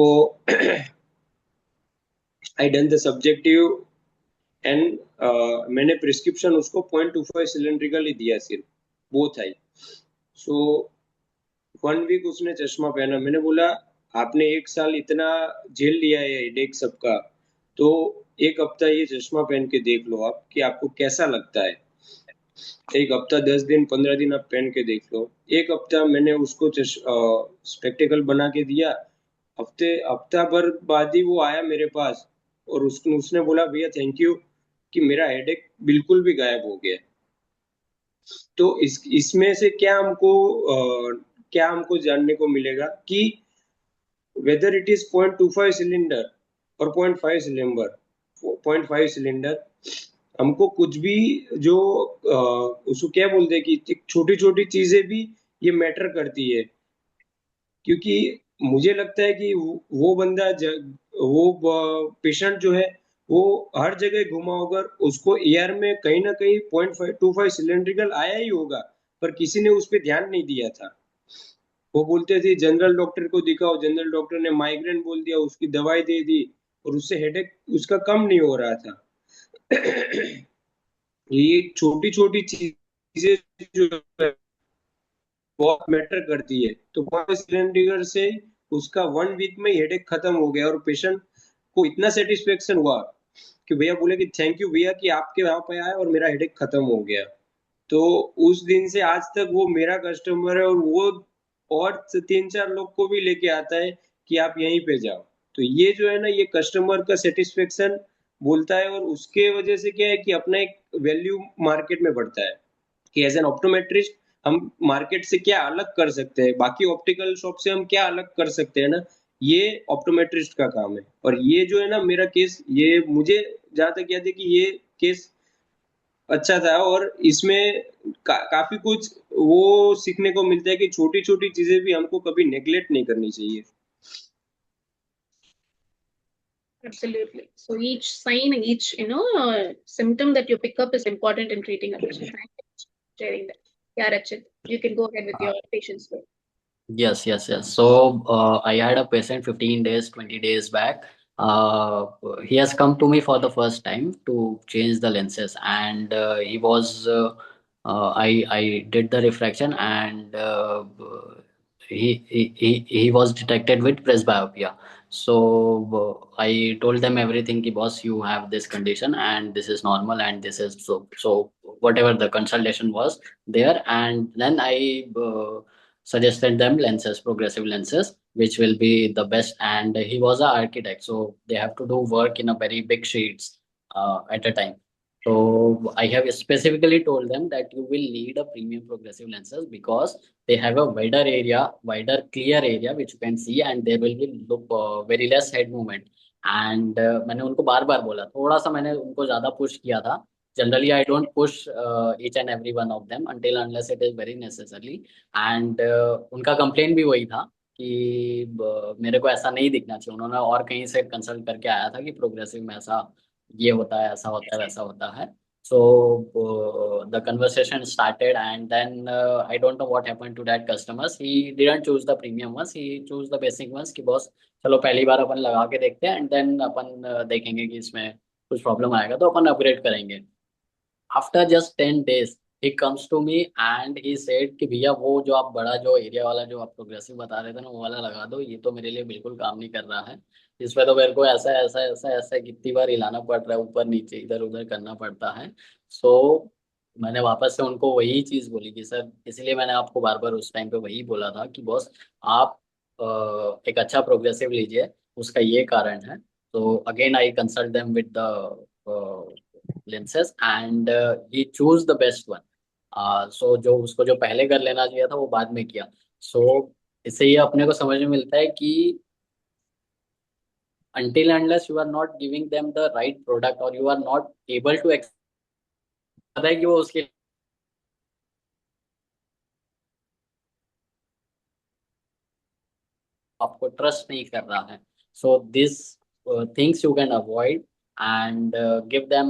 I done the subjective and मैंने प्रिस्क्रिप्शन उसको 0.25 सिलेंड्रिकल ही दिया सिर्फ, बोथ आई। सो 1 वीक उसने चश्मा पहना। मैंने बोला आपने 1 साल इतना झेल लिया है हेडेक सबका, तो 1 हफ्ता ये चश्मा पहन के देख लो आप कि आपको कैसा लगता है। 1 हफ्ता 10 दिन 15 दिन आप पहन के देख लो। 1 हफ्ता मैंने उसको स्पेक्टिकल बना के दिया। हफ्ता भर बाद ही वो आया मेरे पास और उसने बोला भैया थैंक यू कि मेरा हेडेक बिल्कुल भी गायब हो गया। तो इसमें से क्या हमको जानने को मिलेगा कि वेदर इट इज 0.25 सिलेंडर और 0.5 सिलेंडर, हमको कुछ भी जो उसको क्या बोलते हैं कि छोटी छोटी चीजें भी ये मैटर करती है। क्योंकि मुझे लगता है कि वो बंदा वो पेशेंट जो है वो हर जगह घुमा होगा, उसको एआर में कहीं ना कहीं 0.25 सिलेंड्रिकल आया ही होगा, पर किसी ने उस पर ध्यान नहीं दिया था। वो बोलते थे जनरल डॉक्टर को दिखाओ, जनरल डॉक्टर ने माइग्रेन बोल दिया, उसकी दवाई दे दी और उससे हेडेक उसका कम नहीं हो रहा था। ये छोटी छोटी चीजें जो है बहुत मैटर करती है। तो सिलेंडर से उसका 1 वीक में हेडेक खत्म हो गया और पेशेंट को इतना सेटिस्फेक्शन हुआ कि भैया बोले कि थैंक यू भैया कि आपके वहां पे आए और मेरा हेडेक खत्म हो गया। तो उस दिन से आज तक वो मेरा कस्टमर है और वो और 3-4 लोग को भी लेके आता है कि आप यहीं पे जाओ। तो ये जो है ना, ये कस्टमर का सेटिस्फेक्शन बोलता है और उसके वजह से क्या है कि अपना एक वैल्यू मार्केट में बढ़ता है कि एज एन ऑप्टोमेट्रिस्ट हम मार्केट से क्या अलग कर सकते हैं, बाकी ऑप्टिकल शॉप से हम क्या अलग कर सकते हैं ना, ये ऑप्टोमेट्रिस्ट का काम है। और ये जो है ना मेरा केस, ये मुझे जहां तक याद है कि ये केस अच्छा था और इसमें काफी कुछ वो सीखने को मिलता है कि छोटी छोटी चीजें भी हमको कभी नेग्लेक्ट नहीं करनी चाहिए। Absolutely. So each sign, each symptom that you pick up is important in treating a patient. Thank you for sharing that. Yeah, Rachit, you can go ahead with your patient's story. Yes, yes, yes. So I had a patient 15 days, 20 days back. He has come to me for the first time to change the lenses, and he was I did the refraction, and he was detected with presbyopia. So I told them everything. Ki, boss, you have this condition, and this is normal, and this is so. Whatever the consultation was there, and then I. Suggested them lenses, progressive lenses, which will be the best. And he was an architect, so they have to do work in a very big sheets at a time. So I have specifically told them that you will need a premium progressive lenses because they have a wider area, wider clear area which you can see, and there will be look very less head movement. And मैंने उनको बार बार बोला, थोड़ा सा मैंने उनको ज्यादा push किया था. Generally, I don't push each and every one of them until unless it is very necessary. And उनका कंप्लेन भी वही था कि मेरे को ऐसा नहीं दिखना चाहिए. उन्होंने और कहीं से कंसल्ट करके आया था कि प्रोग्रेसिव में ऐसा ये होता है, ऐसा होता है, वैसा होता है. So the conversation started and then I don't know what happened to that customers. He didn't choose the premium ones, he choose the basic ones कि बॉस चलो पहली बार अपन लगा के देखते हैं एंड देन अपन देखेंगे कि इसमें कुछ प्रॉब्लम आएगा तो अपन अपग्रेड करेंगे. After just 10 days he comes to me and he said कि भैया वो जो आप बड़ा जो एरिया वाला जो आप प्रोग्रेसिव बता रहे थे ना वो वाला लगा दो, ये तो मेरे लिए बिल्कुल काम नहीं कर रहा है. इसमें तो मेरे को ऐसा ऐसा ऐसा ऐसा कितनी बार हिलाना पड़ रहा है, ऊपर नीचे इधर उधर करना पड़ता है. सो मैंने वापस से उनको वही चीज बोली कि सर, इसलिए मैंने आपको बार बार उस टाइम पे वही बोला था कि बॉस आप एक अच्छा प्रोग्रेसिव लीजिए, उसका ये कारण है. तो again I consult them with the lenses and he choose the best one. So जो उसको जो पहले कर लेना चाहिए था वो बाद में किया. So इससे ये अपने को समझ में मिलता है कि until unless you are not giving them the right product or you are not able to पता है कि वो उसके आपको ट्रस्ट नहीं कर रहा है. So this things you can avoid and give them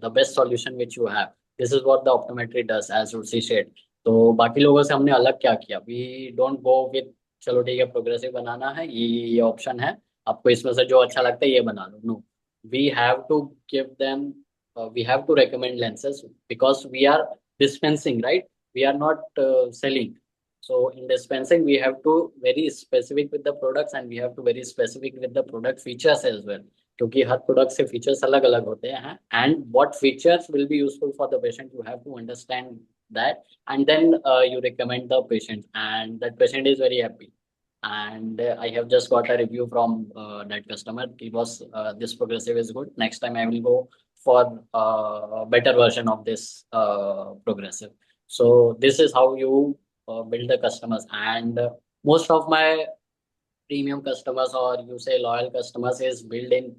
the best solution which you have. This is what the optometry does, as Ruchi said. तो बाकी लोगों से हमने अलग क्या किया, we don't go with चलो ठीक है प्रोग्रेसिव बनाना है, ये ऑप्शन है, आपको इसमें से जो अच्छा लगता है ये बना लो. No, we have to give them we have to recommend lenses because we are dispensing, right? We are not selling. So in dispensing, we have to very specific with the products and we have to very specific with the product features as well. क्योंकि हर product से features अलग अलग होते हैं and what features will be useful for the patient, you have to understand that, and then you recommend the patient and that patient is very happy. And I have just got a review from that customer. He was this progressive is good, next time I will go for a better version of this progressive. So this is how you build the customers. And most of my premium customers or you say loyal customers is built in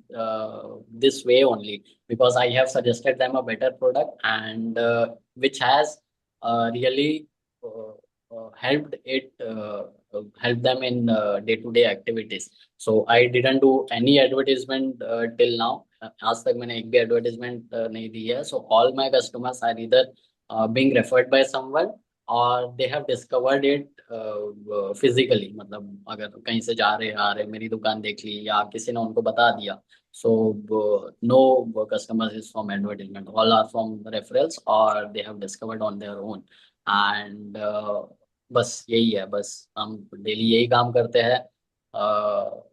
this way only because I have suggested them a better product and which has really helped them in day-to-day activities. So I didn't do any advertisement till now. आज तक मैंने एक भी advertisement नहीं दी है. So all my customers are either being referred by someone और they have discovered it physically. मतलब अगर कहीं से जा रहे आ रहे मेरी दुकान देख ली या किसी ने उनको बता दिया So no customers is from advertisement. All are from referrals or they have discovered on their own. And बस यही है, बस हम डेली यही काम करते हैं.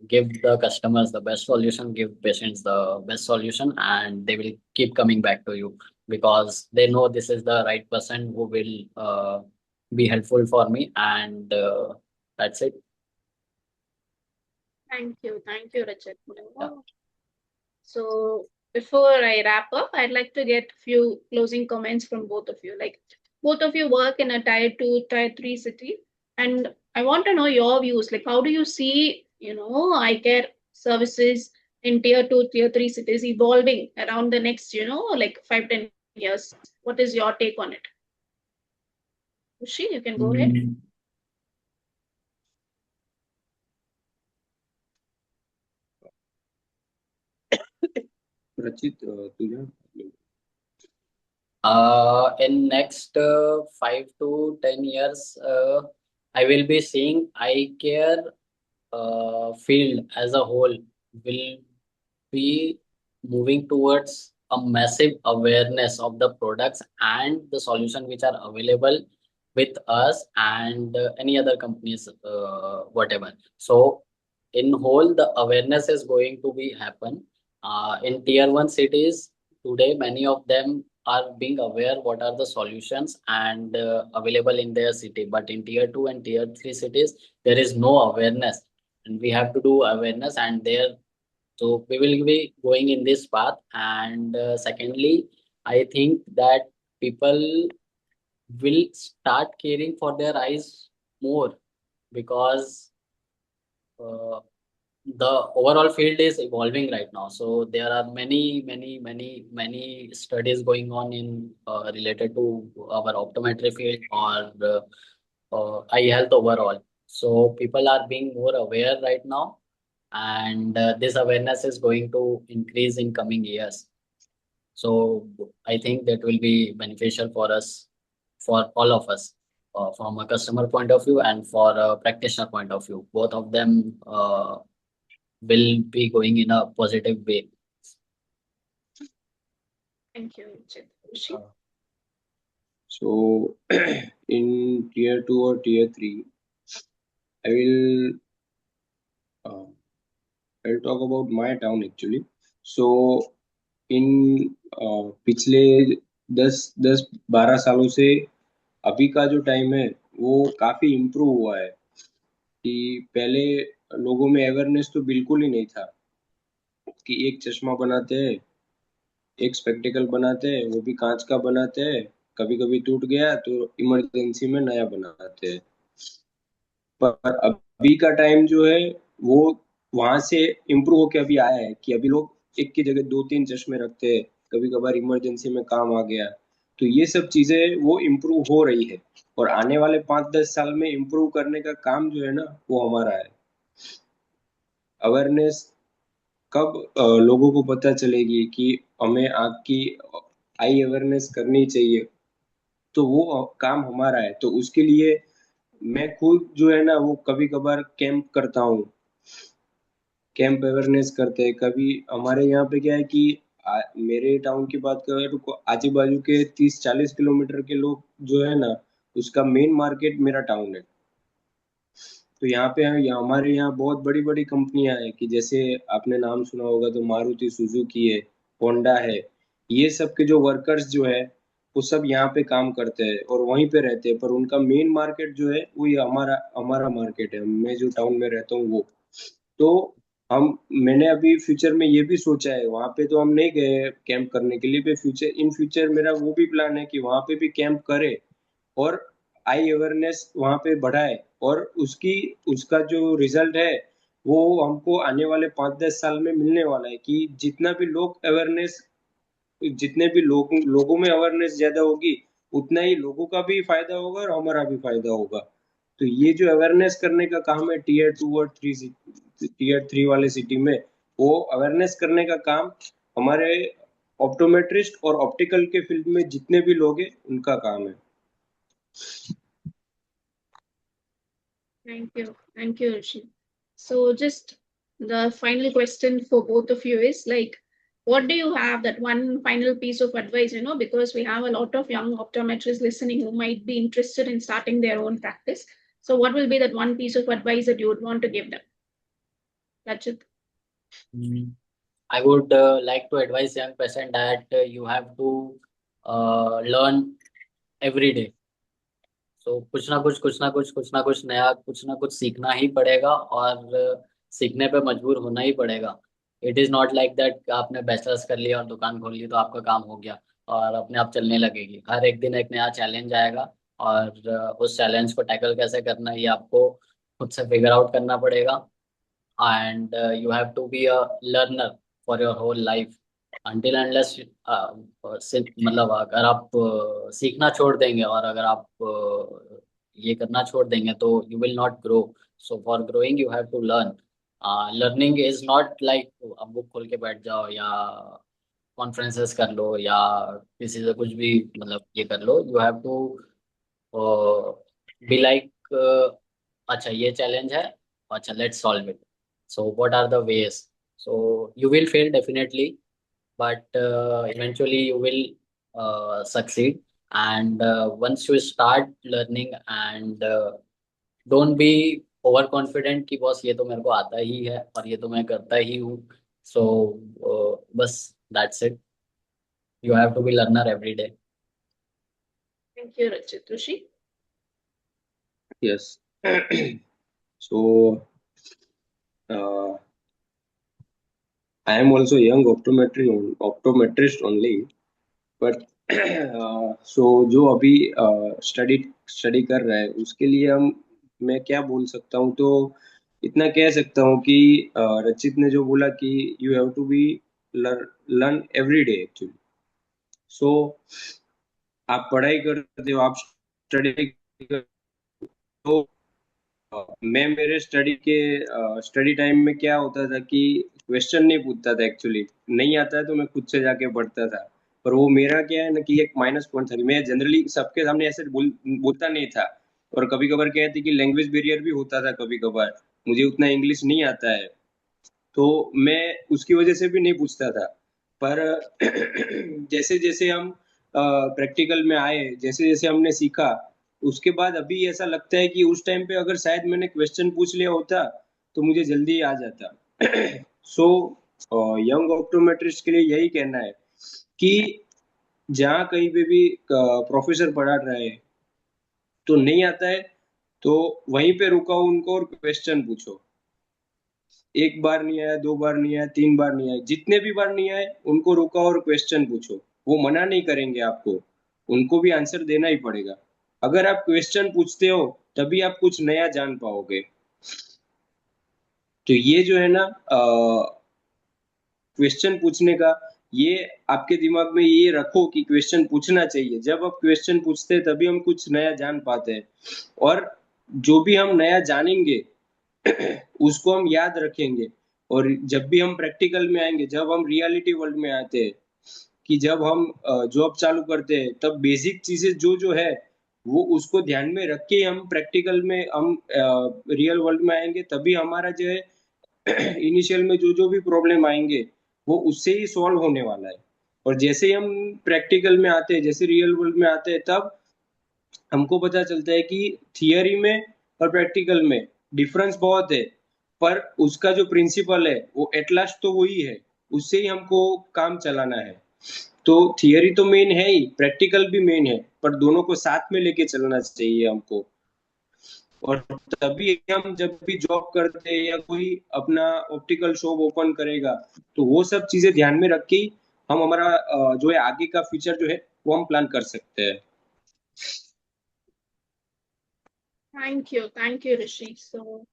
Give the customers the best solution, give patients the best solution, and they will keep coming back to you because they know this is the right person who will be helpful for me, and that's it. Thank you, Rajat. Yeah. So before I wrap up, I'd like to get a few closing comments from both of you. Like both of you work in a tier 2, tier 3 city, and I want to know your views. Like how do you see, eye care services in tier 2, tier 3 cities evolving around the next, like 5-10 years? What is your take on it? Ushi, you can go ahead. रचित तुझे In next 5 to 10 years, I will be seeing eye care field as a whole will be moving towards a massive awareness of the products and the solution which are available with us and any other companies, whatever. So in whole, the awareness is going to be happen. In tier 1 cities today, many of them are being aware what are the solutions and available in their city. But in tier 2 and tier 3 cities, there is no awareness, and we have to do awareness, and there, so we will be going in this path. And secondly, I think that people will start caring for their eyes more because uh, the overall field is evolving right now. So there are many studies going on in related to our optometry field or eye health overall. So people are being more aware right now, and this awareness is going to increase in coming years. So I think that will be beneficial for us, for all of us, from a customer point of view and for a practitioner point of view. Both of them will be going in a positive way. Thank you, Rajat. Ushi? So in tier 2 or tier 3, I will I'll talk about my town actually. So इन पिछले 10-12 सालों से अभी का जो time है वो काफी improve हुआ है कि पहले लोगों में अवेयरनेस तो बिल्कुल ही नहीं था कि एक चश्मा बनाते हैं, एक स्पेक्टिकल बनाते हैं, वो भी कांच का बनाते हैं, कभी कभी टूट गया तो इमरजेंसी में नया बनाते हैं. पर अभी का टाइम जो है वो वहां से इम्प्रूव होके अभी आया है कि अभी लोग एक की जगह 2-3 चश्मे रखते हैं, कभी कभार इमरजेंसी में काम आ गया. तो ये सब चीजें वो इम्प्रूव हो रही है और आने वाले 5-10 साल में इम्प्रूव करने का काम जो है ना वो हमारा है. अवेयरनेस कब लोगों को पता चलेगी कि हमें आँख की आई अवेयरनेस करनी चाहिए, तो वो काम हमारा है. तो उसके लिए मैं खुद जो है ना वो कभी कभार कैंप करता हूँ, कैंप अवेयरनेस करते हैं. कभी हमारे यहाँ पे क्या है कि मेरे टाउन की बात करें तो आजू बाजू के 30-40 किलोमीटर के लोग जो है ना उसका मेन मार्केट मेरा टाउन है. तो यहाँ पे हमारे यहाँ बहुत बड़ी बड़ी कंपनियां हैं कि जैसे आपने नाम सुना होगा तो मारुति सुजुकी है, होंडा है. ये सब के जो वर्कर्स जो है वो सब यहाँ पे काम करते हैं और वहीं पे रहते हैं, पर उनका मेन मार्केट जो है वो ये हमारा हमारा मार्केट है. मैं जो टाउन में रहता हूँ वो. तो मैंने अभी फ्यूचर में ये भी सोचा है, वहां पे तो हम नहीं गए कैंप करने के लिए, पे इन फ्यूचर मेरा वो भी प्लान है कि वहां पे भी कैंप करे और आई अवेयरनेस वहां पे बढ़ाए और उसका जो रिजल्ट है वो हमको आने वाले 5-10 साल में मिलने वाला है कि जितने भी लोगों में अवेयरनेस ज्यादा होगी उतना ही लोगों का भी फायदा होगा और हमारा भी फायदा होगा. तो ये जो अवेयरनेस करने का काम है टीयर 2 और टीयर 3 वाले सिटी में, वो अवेयरनेस करने का काम हमारे ऑप्टोमेट्रिस्ट और ऑप्टिकल के फील्ड में जितने भी लोग हैं उनका काम है. Thank you, Rishi. So just the final question for both of you is like, what do you have that one final piece of advice, because we have a lot of young optometrists listening who might be interested in starting their own practice. So what will be that one piece of advice that you would want to give them? Rachit. I would like to advise young person that you have to learn every day. So कुछ ना कुछ नया कुछ ना कुछ सीखना ही पड़ेगा और सीखने पे मजबूर होना ही पड़ेगा. It is not like that आपने बैचलर्स कर लिया और दुकान खोल ली तो आपका काम हो गया और अपने आप चलने लगेगी. हर एक दिन एक नया चैलेंज आएगा और उस चैलेंज को टैकल कैसे करना है ये आपको खुद से फिगर आउट करना पड़ेगा. And you have to be a learner for your whole life until unless मतलब अगर आप सीखना छोड़ देंगे और अगर आप ये करना छोड़ देंगे तो you will not grow. So for growing you have to learn. Learning is not like अब बुक खोल के बैठ जाओ या कॉन्फ्रेंसेस कर लो या किसी से कुछ भी मतलब ये कर लो. You have to be like अच्छा ये चैलेंज है अच्छा let's solve it. So what are the ways? So you will fail definitely, but eventually you will succeed. And once you start learning and don't be overconfident कि boss ये तो मेरे को आता ही है और ये तो मैं करता ही हूँ. So बस that's it. You have to be learner every day. Thank you, Rachit. Rishi. Yes. So I am also young optometrist only, but so जो अभी स्टडी कर रहा है उसके लिए मैं क्या बोल सकता हूँ तो इतना कह सकता हूँ कि रचित ने जो बोला कि you have to be learn every day actually. So आप पढ़ाई करते हो आप स्टडी तो मैं मेरे स्टडी टाइम में क्या होता था कि क्वेश्चन नहीं पूछता था एक्चुअली. नहीं आता है तो मैं खुद से जाके पढ़ता था. पर वो मेरा क्या है ना कि एक माइनस पॉइंट था कि मैं जनरली सबके सामने ऐसे बोलता नहीं था. और कभी कभार क्या है कि लैंग्वेज बैरियर भी होता था. कभी कभार मुझे उतना इंग्लिश नहीं आता है तो मैं उसकी वजह से भी नहीं पूछता था. पर जैसे जैसे हम प्रैक्टिकल में आए जैसे जैसे हमने सीखा उसके बाद अभी ऐसा लगता है कि उस टाइम पे अगर शायद मैंने क्वेश्चन पूछ लिया होता तो मुझे जल्दी आ जाता. सो यंग ऑप्टोमेट्रिस्ट के लिए यही कहना है कि जहाँ कहीं पे भी प्रोफेसर पढ़ा रहा है तो नहीं आता है तो वहीं पे रुकाओ उनको और क्वेश्चन पूछो. एक बार नहीं आया 2 बार नहीं आया 3 बार नहीं आया जितने भी बार नहीं आए उनको रोका और क्वेश्चन पूछो. वो मना नहीं करेंगे आपको. उनको भी आंसर देना ही पड़ेगा. अगर आप क्वेश्चन पूछते हो तभी आप कुछ नया जान पाओगे. तो ये जो है ना क्वेश्चन पूछने का ये आपके दिमाग में ये रखो कि क्वेश्चन पूछना चाहिए. जब आप क्वेश्चन पूछते हैं तभी हम कुछ नया जान पाते हैं और जो भी हम नया जानेंगे उसको हम याद रखेंगे. और जब भी हम प्रैक्टिकल में आएंगे जब हम रियलिटी वर्ल्ड में आते हैं कि जब हम जॉब चालू करते हैं तब बेसिक चीजें जो जो है वो उसको ध्यान में रख के हम प्रैक्टिकल में हम रियल वर्ल्ड में आएंगे तभी हमारा जो है इनिशियल में जो जो भी प्रॉब्लम आएंगे वो उससे ही सॉल्व होने वाला है. और जैसे ही हम प्रैक्टिकल में आते हैं जैसे रियल वर्ल्ड में आते हैं तब हमको पता चलता है कि थियरी में और प्रैक्टिकल में डिफरेंस बहुत है पर उसका जो प्रिंसिपल है वो एट लास्ट तो वही है. उससे ही हमको काम चलाना है. तो थियरी तो मेन है ही प्रैक्टिकल भी मेन है पर दोनों को साथ में लेके चलना चाहिए हमको. और तभी हम जब भी जॉब करते हैं या कोई अपना ऑप्टिकल शॉप ओपन करेगा तो वो सब चीजें ध्यान में रख के हम हमारा जो है आगे का फ्यूचर जो है वो हम प्लान कर सकते हैं. Thank you, Rishi. So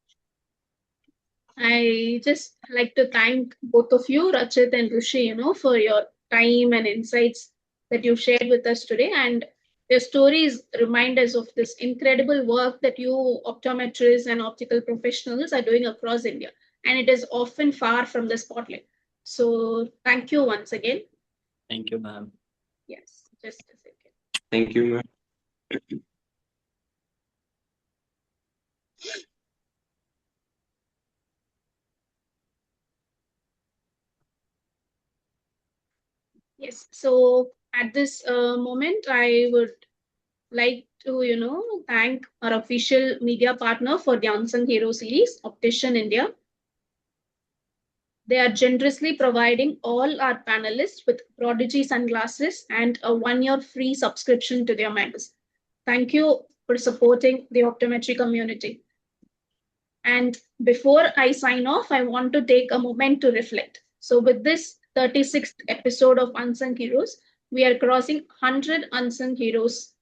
I just like to thank both of you, Rachit and Rishi, for your time and insights that you shared with us today. And your stories remind us of this incredible work that you optometrists and optical professionals are doing across India. And it is often far from the spotlight. So thank you once again. Thank you, ma'am. Yes, just a second. Thank you, ma'am. Yes. So at this moment, I would like to, thank our official media partner for the Unsung Hero series, Optician India. They are generously providing all our panelists with Prodigy sunglasses and a 1-year free subscription to their magazine. Thank you for supporting the optometry community. And before I sign off, I want to take a moment to reflect. So, with this 36th episode of Unsung Heroes, we are crossing 100 unsung heroes.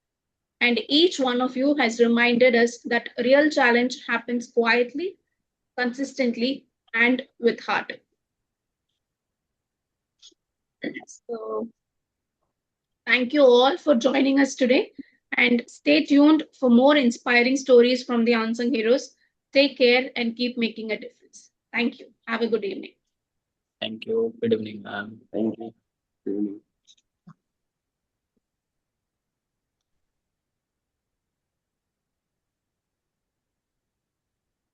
And each one of you has reminded us that real challenge happens quietly, consistently, and with heart. So, thank you all for joining us today. And stay tuned for more inspiring stories from the unsung heroes. Take care and keep making a difference. Thank you. Have a good evening. Thank you. Good evening, ma'am. Thank you. Good evening.